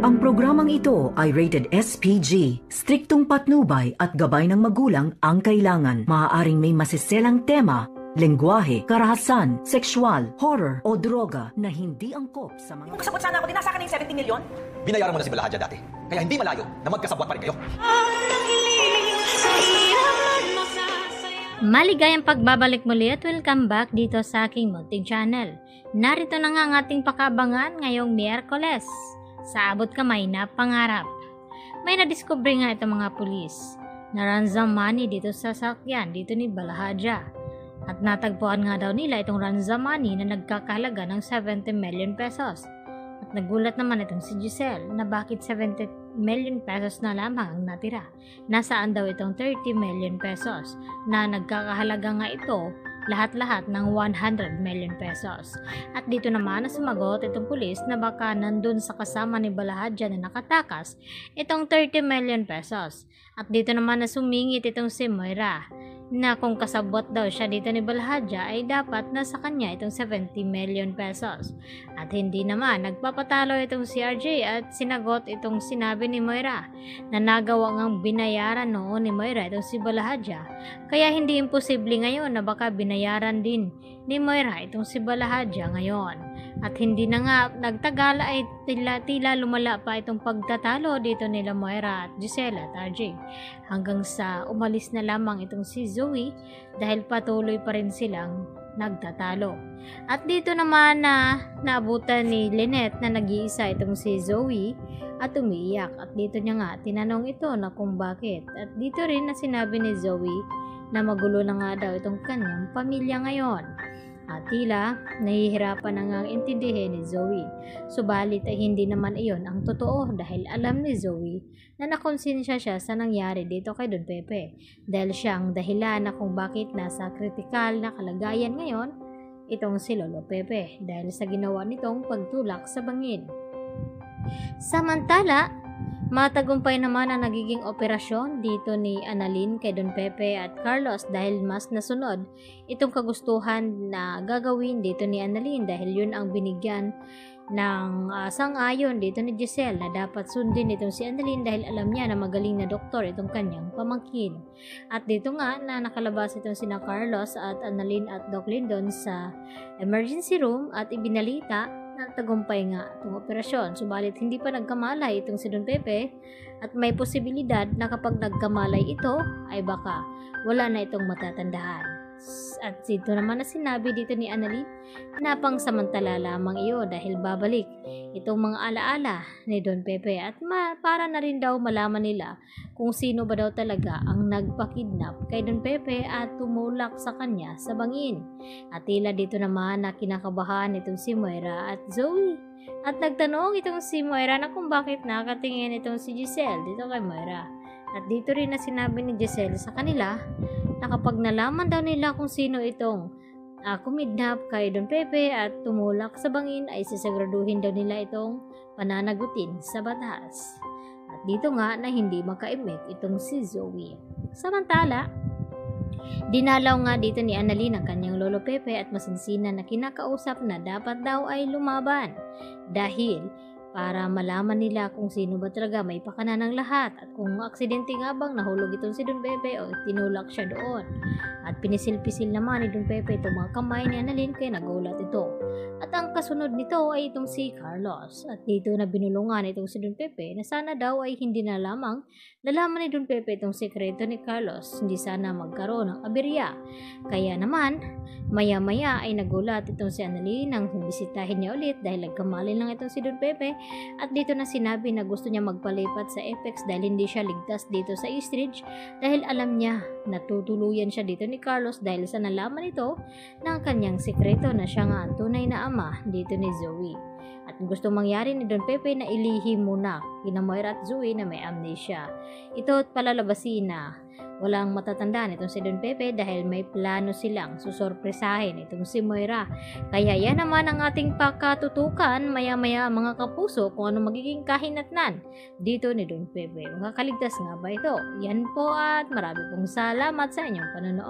Ang programang ito ay rated SPG. Striktong patnubay at gabay ng magulang ang kailangan. Maaaring may masiselang tema, lengguwahe, karahasan, sexual, horror o droga na hindi angkop sa mga... Magkasabot sana ako, dinasa ka na yung 70 million? Binayaran mo na si Balahadja dati. Kaya hindi malayo na magkasabwat pa rin kayo. Maligayang pagbabalik muli at welcome back dito sa aking munting channel. Narito na nga ang ating pakabangan ngayong Miyerkules. Sa abot kamay na pangarap. May nadiskubre nga itong mga pulis na ransom money dito sa sasakyan dito ni Balahadja. At natagpuan nga daw nila itong ransom money na nagkakahalaga ng 70 million pesos. At nagulat naman itong si Giselle na bakit 70 million pesos na lamang ang natira. Nasaan daw itong 30 million pesos na nagkakahalaga nga ito lahat-lahat ng 100 million pesos. At dito naman na sumagot itong pulis na baka nandun sa kasama ni Balahadja na nakatakas itong 30 million pesos. At dito naman na sumingit itong si Moira na kung kasabot daw siya dito ni Balahadja ay dapat nasa kanya itong 70 million pesos. At hindi naman nagpapatalo itong si RJ at sinagot itong sinabi ni Moira na nagawa ngang binayaran noon ni Moira itong si Balahadja. Kaya hindi imposible ngayon na baka binayaran din ni Moira itong si Balahadja ngayon. At hindi na nga nagtagal ay tila lumala pa itong pagtatalo dito nila Moira at Giselle at RJ. Hanggang sa umalis na lamang itong si Zoe dahil patuloy pa rin silang nagtatalo. At dito naman na naabutan ni Lynette na nag-iisa itong si Zoe at umiiyak. At dito niya nga tinanong ito na kung bakit. At dito rin na sinabi ni Zoe na magulo na nga daw itong kanyang pamilya ngayon. At tila nahihirapan na nga intindihin ni Zoe. Subalit ay hindi naman iyon ang totoo dahil alam ni Zoe na nakonsensya siya sa nangyari dito kay Don Pepe. Dahil siyang dahilan na kung bakit nasa kritikal na kalagayan ngayon itong si Lolo Pepe dahil sa ginawa nitong pagtulak sa bangin. Samantala, matagumpay naman ang nagiging operasyon dito ni Annalyn kay Don Pepe at Carlos dahil mas nasunod itong kagustuhan na gagawin dito ni Annalyn dahil yun ang binigyan ng sang-ayon dito ni Giselle na dapat sundin itong si Annalyn dahil alam niya na magaling na doktor itong kanyang pamangkin. At dito nga na nakalabas itong sina Carlos at Annalyn at Doc Lyndon sa emergency room at ibinalita tagumpay nga itong operasyon. Subalit hindi pa nagkamalay itong si Don Pepe at may posibilidad na kapag nagkamalay ito ay baka wala na itong matatandaan. At dito naman na sinabi dito ni Annalyn na pangsamantala lamang iyo dahil babalik itong mga alaala ni Don Pepe at para na rin daw malaman nila kung sino ba daw talaga ang nagpakidnap kay Don Pepe at tumulak sa kanya sa bangin. At tila dito naman na kinakabahan itong si Moira at Zoe. At nagtanong itong si Moira na kung bakit nakatingin itong si Giselle dito kay Moira. At dito rin na sinabi ni Giselle sa kanila na kapag nalaman daw nila kung sino itong kumidnap kay Don Pepe at tumulak sa bangin ay sisiguraduhin daw nila itong pananagutin sa batas. At dito nga na hindi makaimik itong si Zoe. Samantala, dinalaw nga dito ni Annalyn ang kanyang Lolo Pepe at masinsinan na kinakausap na dapat daw ay lumaban dahil para malaman nila kung sino ba talaga may pakana ng lahat at kung aksidente nga bang nahulog itong si Don Pepe o tinulak siya doon. At pinisil-pisil naman ni Don Pepe itong mga kamay ni Annalyn kaya nagulat ito. At ang kasunod nito ay itong si Carlos. At dito na binulungan itong si Don Pepe na sana daw ay hindi na lamang nalaman ni Don Pepe itong sekreto ni Carlos. Hindi sana magkaroon ng aberya. Kaya naman, maya-maya ay nagulat itong si Annalyn nang bisitahin niya ulit dahil nagkamali lang itong si Don Pepe. At dito na sinabi na gusto niya magpalipat sa Apex dahil hindi siya ligtas dito sa Eastridge dahil alam niya na tutuluyan siya dito ni Carlos dahil sa nalaman ito ng kanyang sekreto na siya nga ang tunay na ama dito ni Zoe. At gusto mangyari ni Don Pepe na ilihim muna kina Moira at Zoe na may amnesia. Ito at palalabasin na walang matatandaan itong si Don Pepe dahil may plano silang susorpresahin itong si Moira. Kaya yan naman ang ating pakatutukan maya-maya mga kapuso kung ano magiging kahinatnan dito ni Don Pepe. Makakaligtas nga ba ito? Yan po at marami pong salamat sa inyong panonood.